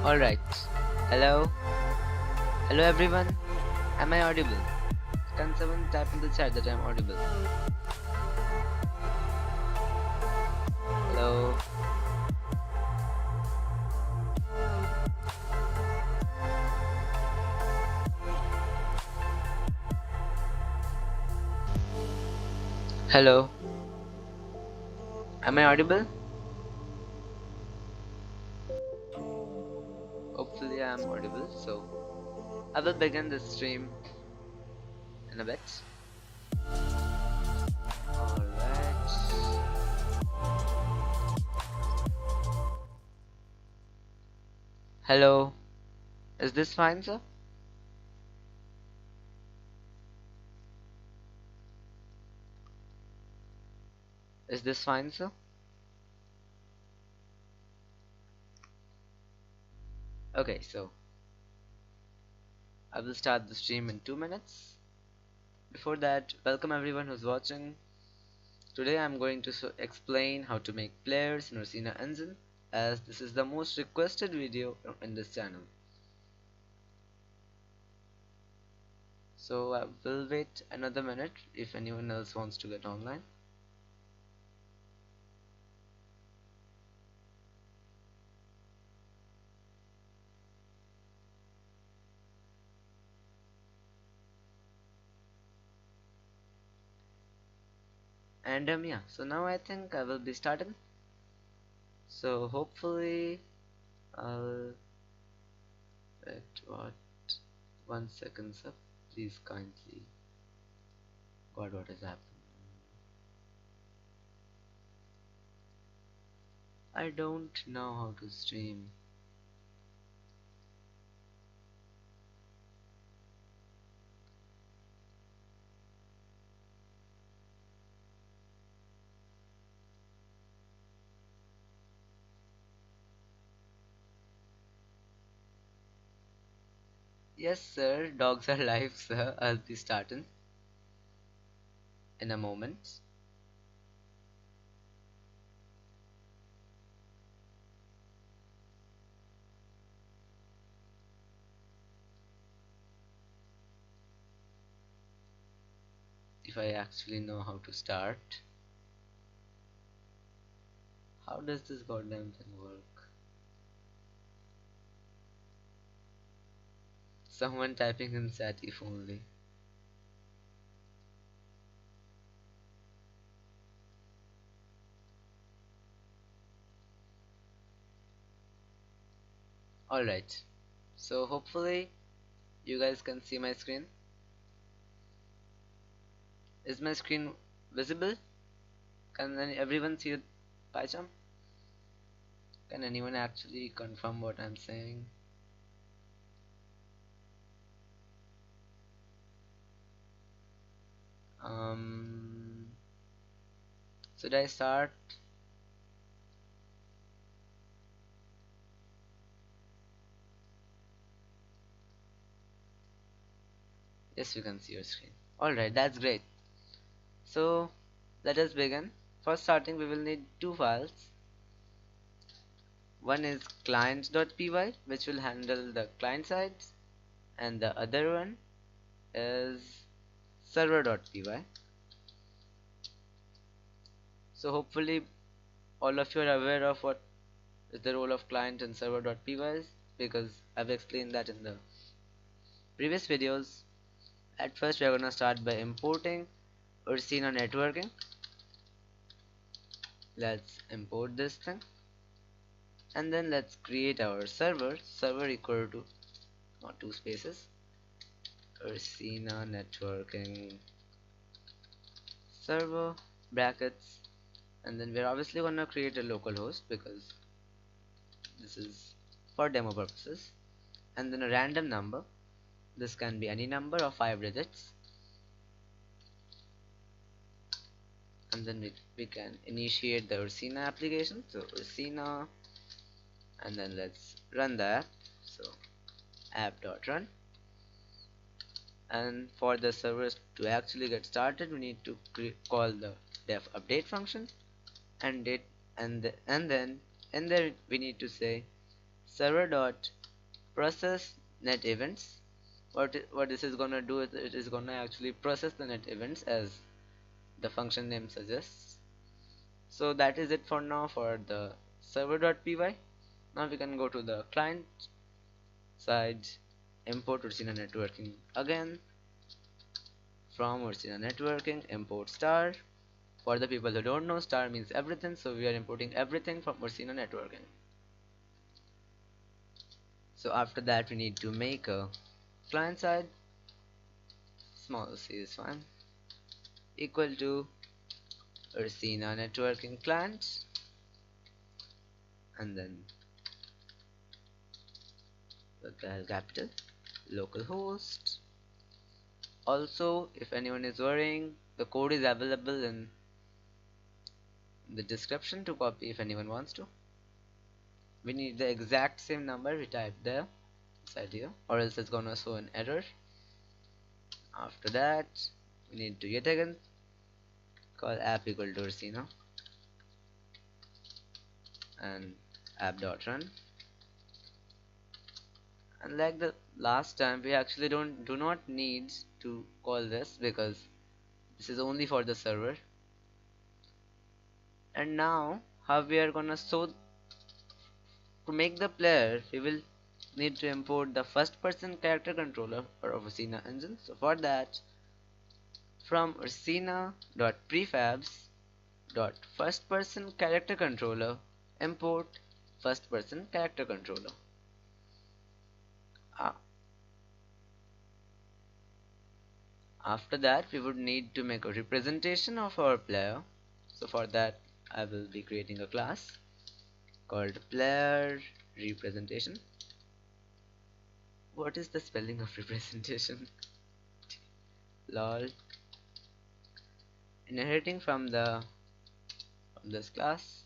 Alright. Hello. Hello everyone. Am I audible? Can someone type in the chat that I am audible? Hello. Hello. Am I audible? Hopefully I am audible. So I will begin the stream in a bit. Alright. Hello. Is this fine, sir? Is this fine, sir? Okay, so I will start the stream in 2 minutes. Before that, welcome everyone who's watching. Today I'm going to explain how to make players in Ursina engine, as this is the most requested video in this channel. So I will wait another minute if anyone else wants to get online. And yeah, so now I think I will be starting. So hopefully I'll wait 1 second, sir. Please kindly. God, what is happening? I don't know how to stream. Yes, sir. Dogs are live, sir. I'll be starting in a moment. If I actually know how to start. How does this goddamn thing work? Someone typing in chat if only. Alright, so hopefully you guys can see my screen. Is my screen visible? Can everyone see the pie chart? Can anyone actually confirm what I'm saying? Should I start? Yes, you can see your screen. Alright, that's great. So let us begin. For starting, we will need two files. One is Client.py, which will handle the client side, and the other one is Server.py. So hopefully all of you are aware of what is the role of client and server.py is, because I've explained that in the previous videos. At first we are gonna start by importing Ursina networking. Let's import this thing, and then let's create our server equal to, not two spaces, Ursina networking server brackets, and then we're obviously gonna create a localhost because this is for demo purposes, and then a random number. This can be any number of 5 digits, and then we can initiate the Ursina application. So Ursina, and then let's run the app. So app.run, and for the servers to actually get started, we need to call the def update function, and then in there we need to say server dot process net events. What this is gonna do is it is gonna actually process the net events as the function name suggests. So that is it for now for the server.py. Now we can go to the client side, import Ursina networking again. From Ursina networking, import star. For the people who don't know, star means everything, so we are importing everything from Ursina networking. So after that we need to make a client side, small c is fine, equal to Ursina networking client, and then the capital localhost. Also, if anyone is worrying, the code is available in the description to copy if anyone wants to. We need the exact same number we typed there inside here, or else it's gonna show an error. After that we need to yet again call app equal to Ursina and app.run, and like the last time we actually do not need to call this because this is only for the server. And now how we are gonna show, to make the player we will need to import the first person character controller for Ursina engine. So for that, from Ursina.prefabs.first person character controller, import first person character controller. After that we would need to make a representation of our player. So for that I will be creating a class called player representation. What is the spelling of representation? Lol. Inheriting from this class,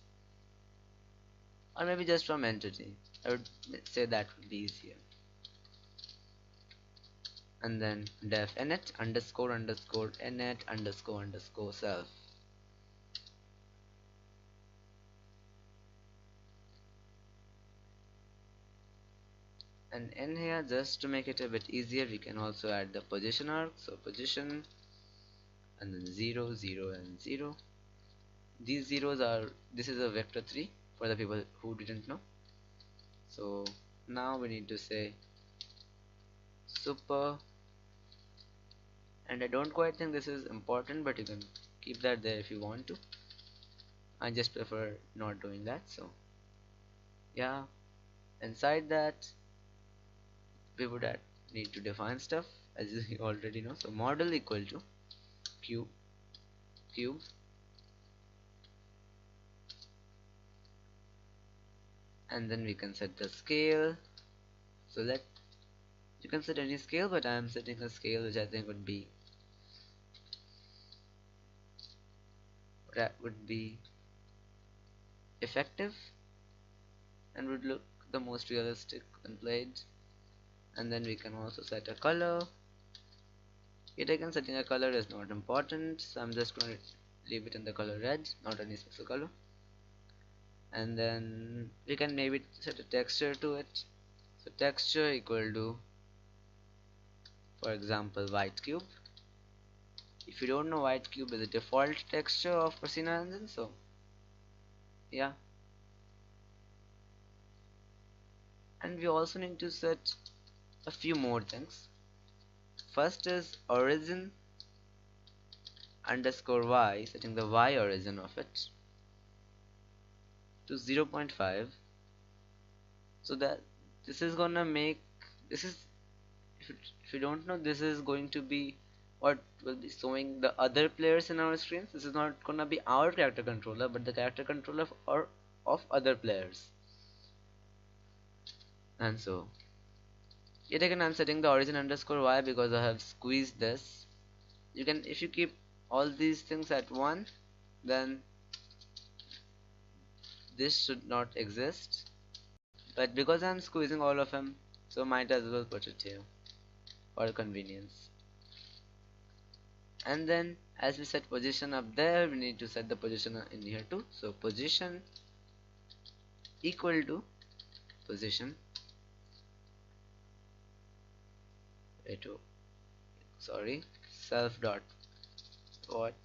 or maybe just from entity. I would say that would be easier. And then def init underscore underscore init underscore underscore self. And in here, just to make it a bit easier, we can also add the position arc. So position, and then 0 0 and 0. These zeros are, this is a vector 3 for the people who didn't know. So now we need to say super, and I don't quite think this is important, but you can keep that there if you want to. I just prefer not doing that. So yeah, inside that we would need to define stuff as you already know. So model equal to cube, and then we can set the scale. So you can set any scale, but I am setting a scale which I think would be effective and would look the most realistic when played. And then we can also set a color. Yet again, setting a color is not important, so I'm just going to leave it in the color red, not any special color. And then we can maybe set a texture to it. So texture equal to, for example, white cube. If you don't know, white cube is a default texture of Ursina engine, so yeah. And we also need to set a few more things. First is origin underscore y, setting the y origin of it to 0.5, so that this is gonna make, this is, if you don't know, this is going to be what will be showing the other players in our screens. This is not gonna be our character controller, but the character controller of other players. And so yet again I'm setting the origin underscore y because I have squeezed this. You can, if you keep all these things at 1, then this should not exist, but because I'm squeezing all of them, so might as well put it here for convenience. And then as we set position up there, we need to set the position in here too. So position equal to position wait, sorry, self dot what,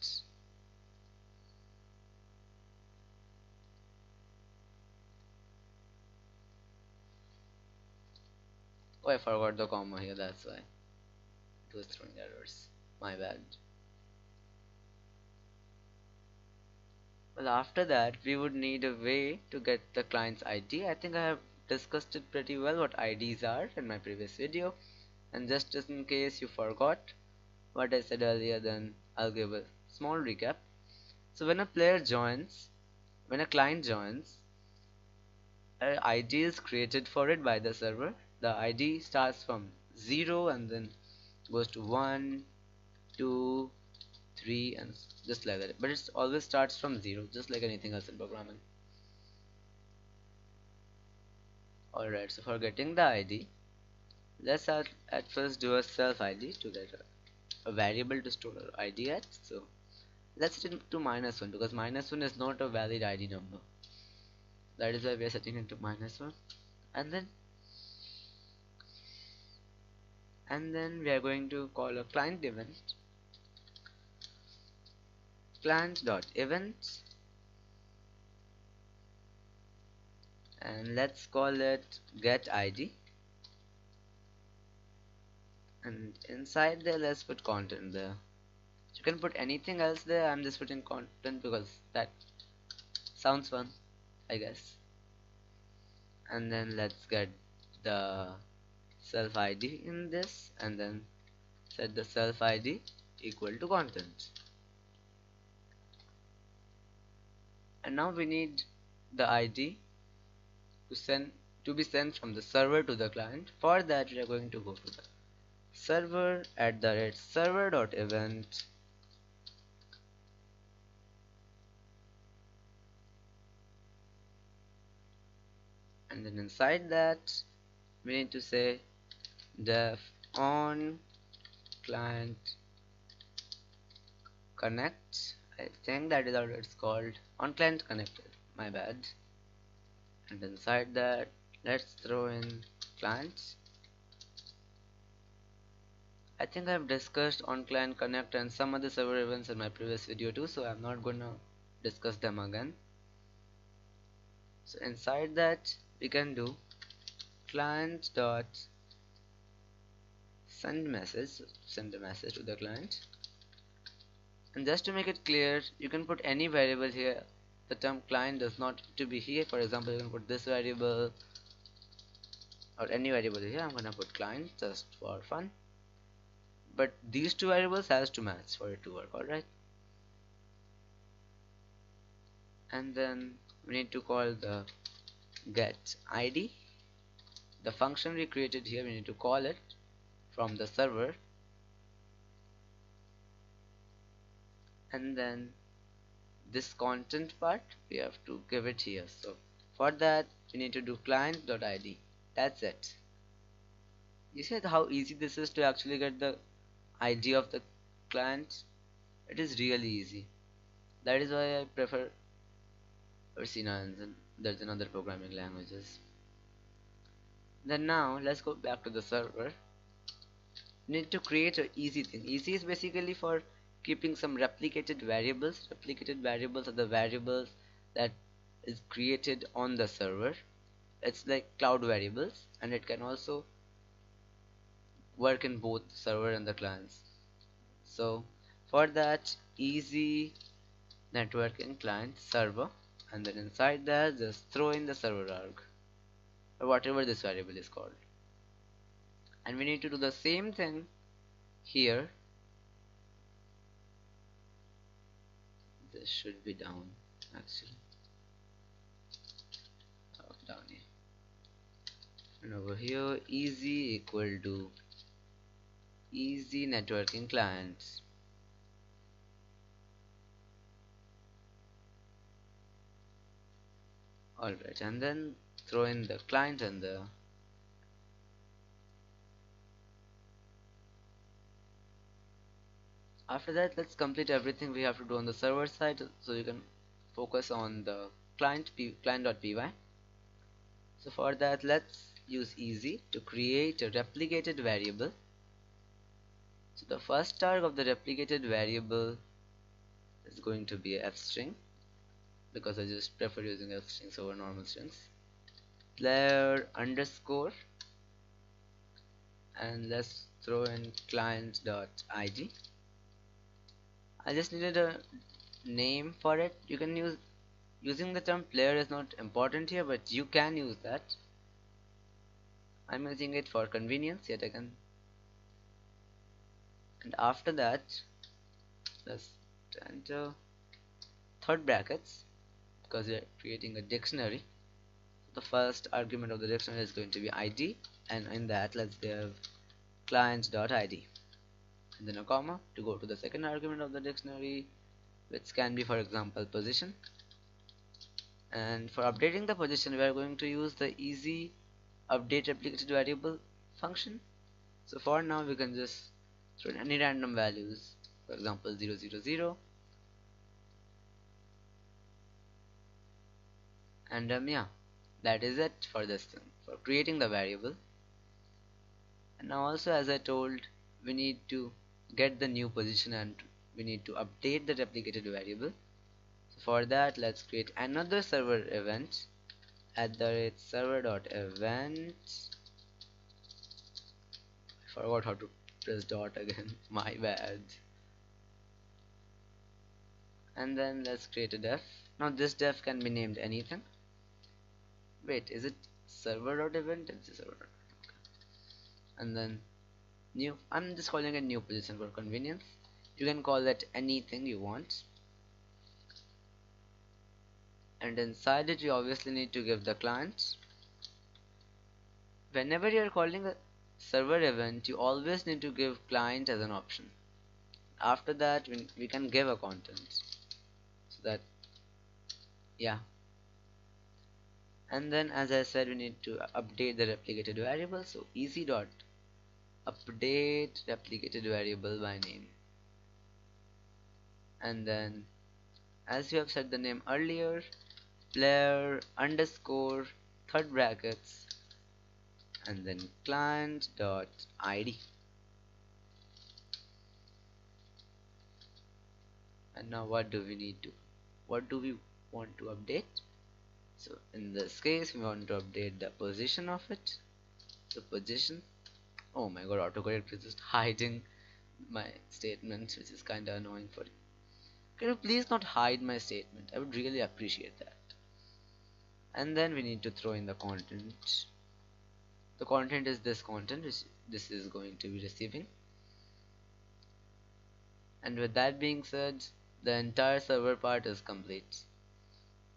oh, I forgot the comma here, that's why it was throwing errors, my bad. Well, after that we would need a way to get the client's ID. I think I have discussed it pretty well what IDs are in my previous video, and just in case you forgot what I said earlier, then I'll give a small recap. So when a player joins, when a client joins, an ID is created for it by the server. The ID starts from 0 and then goes to 1, 2, 3 and just like that. But it always starts from 0, just like anything else in programming. Alright, so for getting the ID, let's at first do a self ID to get a variable to store our ID at. So let's set it to -1 because -1 is not a valid ID number. That is why we are setting it to -1, and then we are going to call a client event, client.event, and let's call it GetId, and inside there let's put content there. You can put anything else there, I'm just putting content because that sounds fun, I guess. And then let's get the self ID in this, and then set the self ID equal to content. And now we need the ID to be sent from the server to the client. For that we are going to go to the server@server.event, and then inside that we need to say def on client connect. I think that is how it's called, on client connected, my bad. And inside that let's throw in clients. I think I've discussed on client connect and some other server events in my previous video too, so I'm not gonna discuss them again. So inside that we can do client dot send message, send a message to the client. And just to make it clear, you can put any variable here. The term client does not have to be here. For example, you can put this variable or any variable here. I'm gonna put client just for fun, but these two variables has to match for it to work. Alright, and then we need to call the GetId, the function we created here. We need to call it from the server, and then this content part we have to give it here. So for that we need to do client.id. That's it. You see how easy this is to actually get the ID of the client? It is really easy. That is why I prefer Ursina and there's another programming languages. Then now let's go back to the server. We need to create an easy thing. Easy is basically for keeping some replicated variables. Replicated variables are the variables that is created on the server. It's like cloud variables, and it can also work in both the server and the clients. So for that, easy networking client server, and then inside that just throw in the server arg or whatever this variable is called. And we need to do the same thing here. This should be down actually. Oh, down here. And over here easy equal to easy networking clients. Alright, and then throw in the client and the after that let's complete everything we have to do on the server side so you can focus on the client.py. So for that let's use easy to create a replicated variable So the first tag of the replicated variable is going to be f string, because I just prefer using f strings over normal strings. Player underscore, and let's throw in client.id. I just needed a name for it. You can use, using the term player is not important here, but you can use that. I'm using it for convenience yet again. And after that, let's enter third brackets, because we are creating a dictionary. The first argument of the dictionary is going to be id, and in that let's give client.id, and then a comma to go to the second argument of the dictionary, which can be, for example, position. And for updating the position, we are going to use the easy update replicated variable function. So for now we can just throw in any random values, for example 000, and yeah, that is it for this thing, for creating the variable. And now also, as I told, we need to get the new position and we need to update the replicated variable. So for that, let's create another server event at the server.event. I forgot how to press dot again, my bad. And then let's create a def. Now this def can be named anything. Wait, is it server.event? It's a server. And then new, I'm just calling it new position for convenience. You can call it anything you want. And inside it, you obviously need to give the client. Whenever you are calling a server event, you always need to give client as an option. After that, we can give a content. So that, yeah. And then, as I said, we need to update the replicated variable. So easy dot update replicated variable by name. And then, as you have said the name earlier, player underscore third brackets, and then client.id. And now what do we need to, what do we want to update? So in this case, we want to update the position of it. The position, oh my god, autocorrect is just hiding my statement, which is kind of annoying for you. Can you please not hide my statement? I would really appreciate that. And then we need to throw in the content. The content is this content which this is going to be receiving. And with that being said, the entire server part is complete.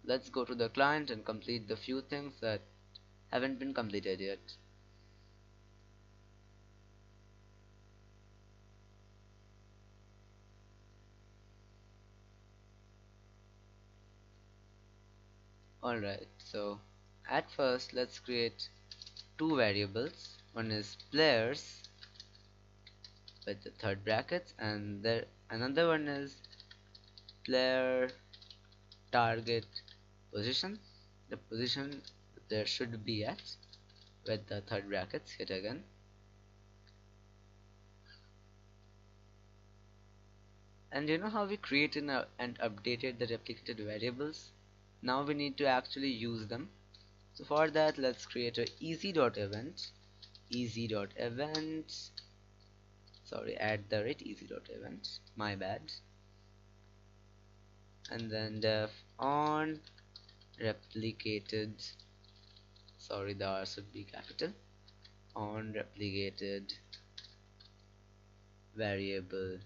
Let's go to the client and complete the few things that haven't been completed yet. Alright, so at first let's create two variables. One is players with the third brackets, and there another one is player target position. The position there should be at with the third brackets yet again. And you know how we created and updated the replicated variables? Now we need to actually use them. So for that, let's create a easy.event, sorry, @easy.event, my bad. And then def on replicated, sorry, the R should be capital, on replicated variable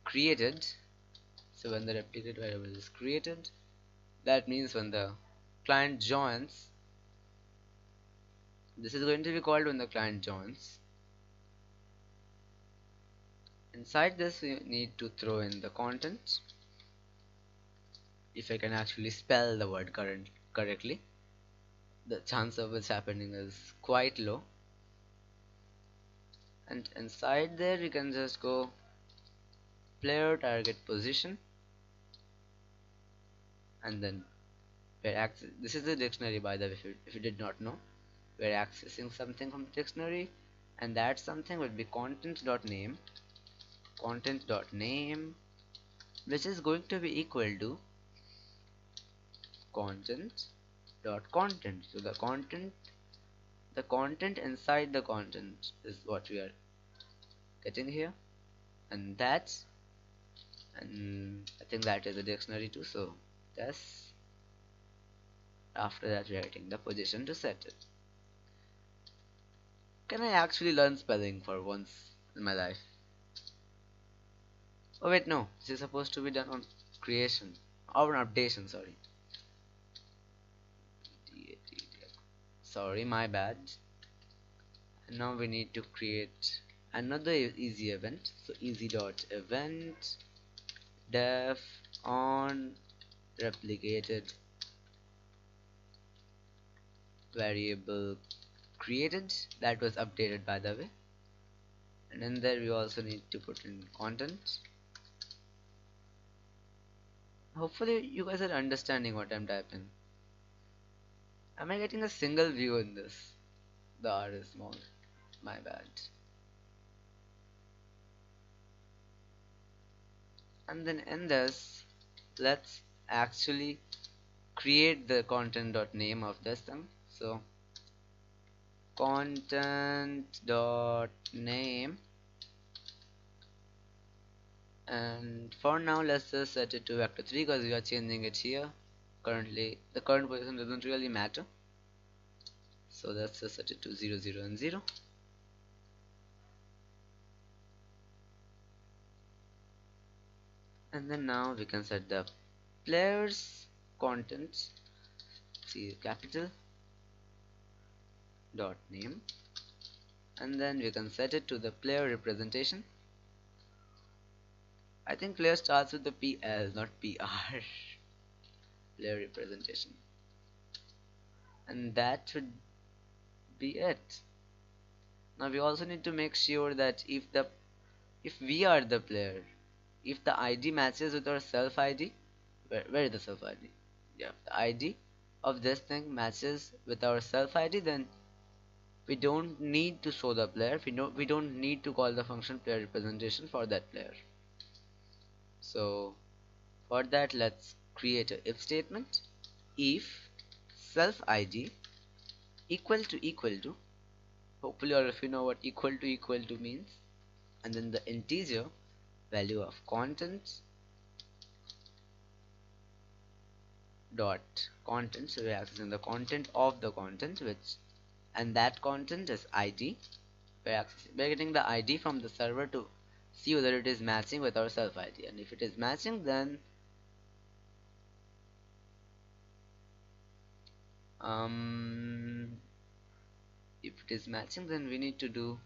created. So when the replicated variable is created, that means when the client joins, this is going to be called when the client joins. Inside this, we need to throw in the content. If I can actually spell the word correctly, the chance of this happening is quite low. And inside there, we can just go player target position, and then this is the dictionary, by the way, if you did not know. We're accessing something from the dictionary, and that something would be content.name, which is going to be equal to content.content. So the content inside the content is what we are getting here, and I think that is a dictionary too. So that's after that we are getting the position to set it. Can I actually learn spelling for once in my life? Oh wait, no, this is supposed to be done on creation or on updation, sorry, my bad. And now we need to create another easy event. So easy.event def on replicated variable created, that was updated by the way, and in there we also need to put in content. Hopefully you guys are understanding what I'm typing. Am I getting a single view in this? The R is small, my bad. And then in this, let's actually create the content.name of this thing. So content.name, and for now let's just set it to vector3 because we are changing it here. Currently the current position doesn't really matter, so let's just set it to 0 0 and 0. And then now we can set the player's contents, see capital dot name, and then we can set it to the player representation. I think player starts with the PL, not PR. Player representation, and that should be it. Now we also need to make sure that if we are the player, if the ID matches with our self ID, where is the self ID? Yeah, the ID of this thing matches with our self ID, then we don't need to show the player. We don't need to call the function player representation for that player. So for that, let's create a if statement. If self ID equal to, hopefully all of you know what equal to means, and then the integer value of content dot content. So we're accessing the content of the content, and that content is ID. We're getting the ID from the server to see whether it is matching with our self ID, and if it is matching, then we need to do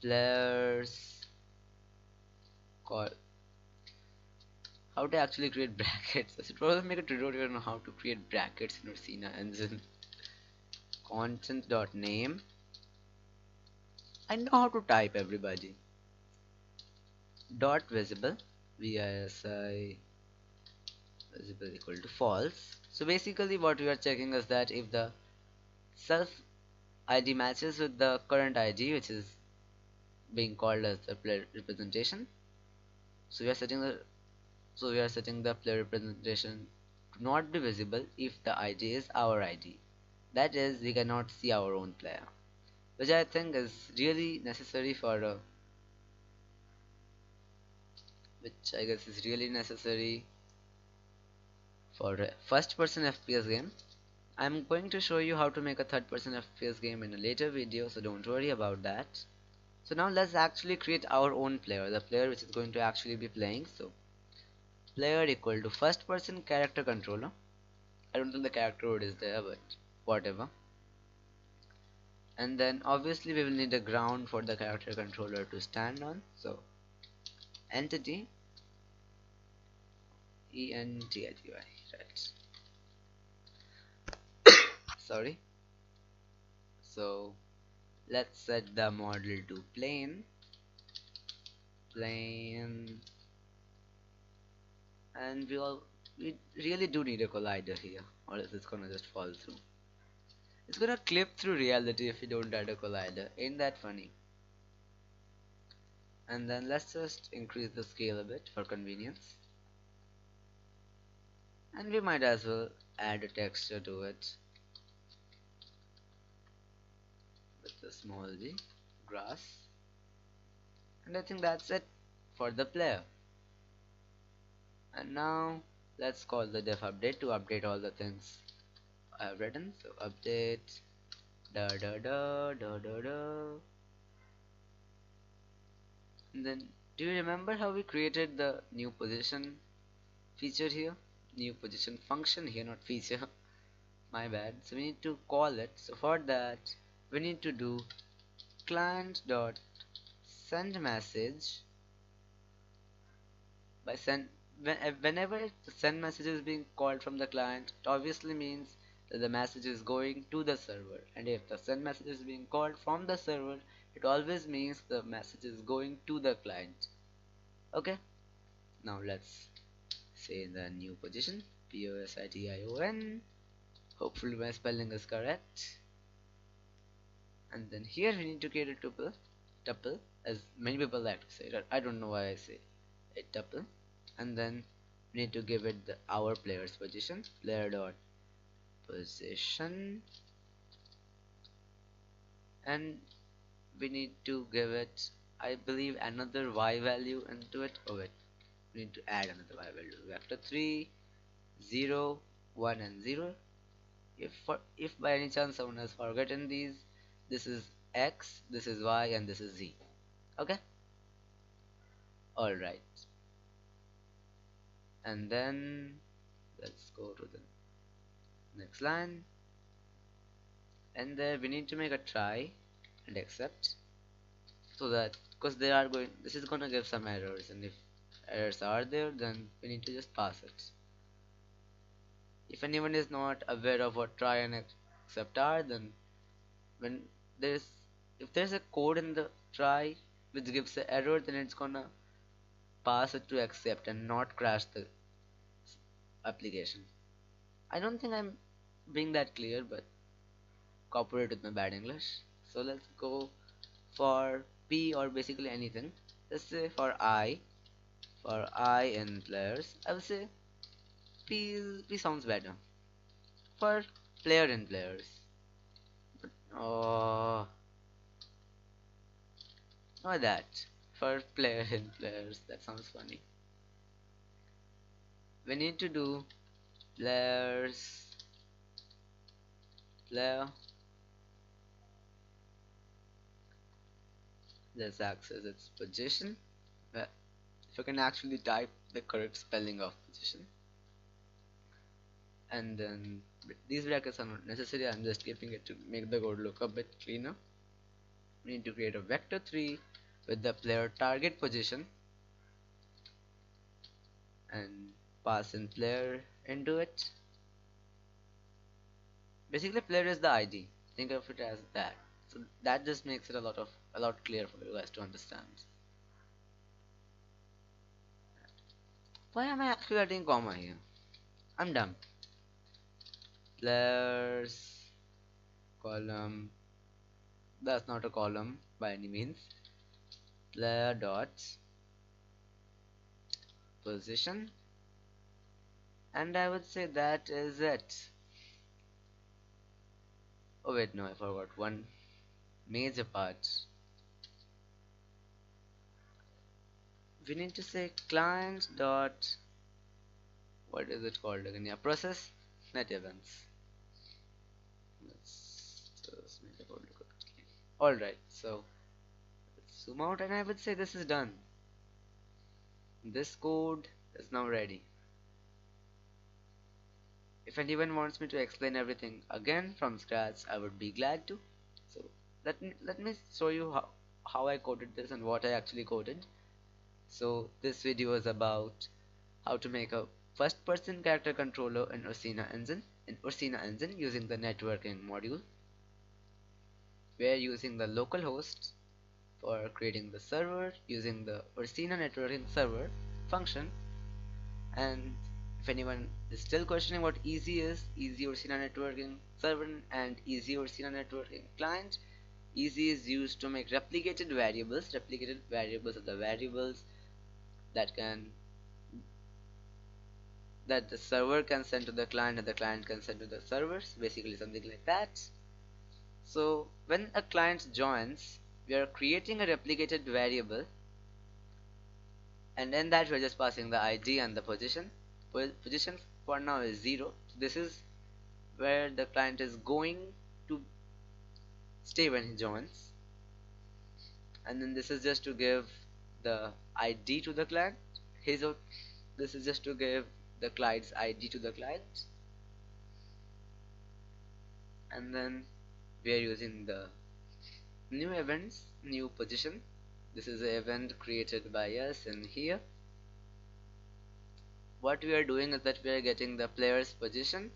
players call how to actually create brackets. I should probably make a tutorial on how to create brackets in Ursina, and then content.name. I know how to type, everybody. Dot visible, VISI visible equal to false. So basically what we are checking is that if the self ID matches with the current ID, which is being called as the player representation, so we are setting the player representation to not be visible if the ID is our ID. That is, we cannot see our own player, which I think is really necessary for a first person FPS game. I'm going to show you how to make a third person FPS game in a later video, so don't worry about that. So now let's actually create our own player, the player which is going to actually be playing. So player equal to first person character controller. I don't think the character word is there, but whatever. And then obviously we will need a ground for the character controller to stand on. So entity ENTITY, right? Sorry. So let's set the model to plane, and we really do need a collider here, or else it's gonna just fall through. It's gonna clip through reality if you don't add a collider. Ain't that funny? And then let's just increase the scale a bit for convenience. And we might as well add a texture to it with a small g, grass. And I think that's it for the player. And now let's call the def update to update all the things I have written. So update da da da da da da. And then do you remember how we created the new position feature here? New position function here, not feature. My bad. So we need to call it. So for that we need to do client.sendMessage. By whenever the send message is being called from the client, it obviously means that the message is going to the server, and if the send message is being called from the server, it always means the message is going to the client. Okay, now let's say the new position POSITION. Hopefully my spelling is correct. And then here we need to create a tuple, as many people like to say. I don't know why I say a tuple. And then we need to give it our player's position, player dot position, and we need to give it, I believe, another y value into it. Oh wait, we need to add another y value, vector 3 0 1 and 0. If by any chance someone has forgotten these, this is x, this is y, and this is z. Okay, all right. And then let's go to the next line, and there we need to make a try and accept, so that because this is gonna give some errors, and if errors are there, then we need to just pass it. If anyone is not aware of what try and accept are, then when there's if there's a code in the try which gives an error, then it's gonna pass it to accept and not crash the application. I don't think I'm being that clear, but cooperate with my bad English. So let's go for P, or basically anything. Let's say for I in players, I will say P sounds better. For player in players, but not that. For player in players, that sounds funny. We need to do players player. Let's access its position. Well, if you can actually type the correct spelling of position. And then these brackets are not necessary, I'm just keeping it to make the code look a bit cleaner. We need to create a vector 3 with the player target position and pass in player into it. Basically player is the ID, think of it as that. So that just makes it a lot clearer for you guys to understand. Why am I actually adding comma here? I'm dumb. Players column, that's not a column by any means. Player dot position, and I would say that is it. Oh wait, no, I forgot one major part. We need to say client dot, what is it called again? Yeah, process net events. Let's just make the code look good. Alright, so let's zoom out, and I would say this is done. This code is now ready. If anyone wants me to explain everything again from scratch, I would be glad to. So let me show you how I coded this and what I actually coded. So this video is about how to make a first person character controller in Ursina engine using the networking module. We are using the localhost for creating the server using the UrsinaNetworkingServer function, and if anyone is still questioning what Easy is, Easy Ursina Networking Server and Easy Ursina Networking Client. Easy is used to make replicated variables. Replicated variables are the variables that the server can send to the client and the client can send to the servers, basically something like that. So when a client joins, we are creating a replicated variable, and in that we're just passing the ID and the position. Position for now is 0. So this is where the client is going to stay when he joins, and then this is just to give the ID to the client. This is just to give the client's ID to the client, and then we are using the new events, new position. This is an event created by us in here. What we are doing is that we are getting the player's position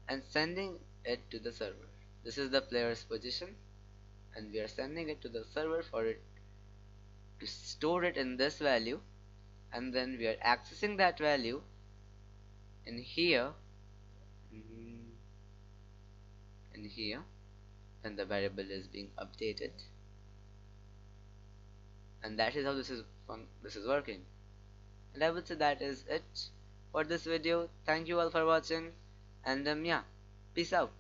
and sending it to the server. This is the player's position, and we are sending it to the server for it to store it in this value, and then we are accessing that value in here, in here, and the variable is being updated, and that is how this is working. And I would say that is it for this video. Thank you all for watching, and yeah, peace out.